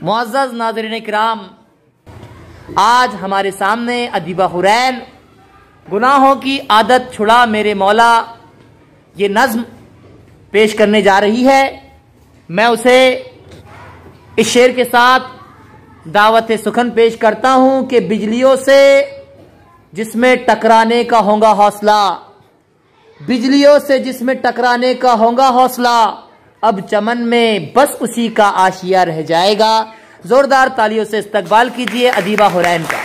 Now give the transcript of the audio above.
मुअज़्ज़ज़ नाज़रीन किराम, आज हमारे सामने अदीबा हुरैन गुनाहों की आदत छुड़ा मेरे मौला ये नज़्म पेश करने जा रही है। मैं उसे इस शेर के साथ दावत सुखन पेश करता हूं कि बिजलियों से जिसमें टकराने का होगा हौसला, बिजलियों से जिसमें टकराने का होगा हौसला, अब चमन में बस उसी का आशिया रह जाएगा। जोरदार तालियों से इस्तकबाल कीजिए अदीबा हुरैन का।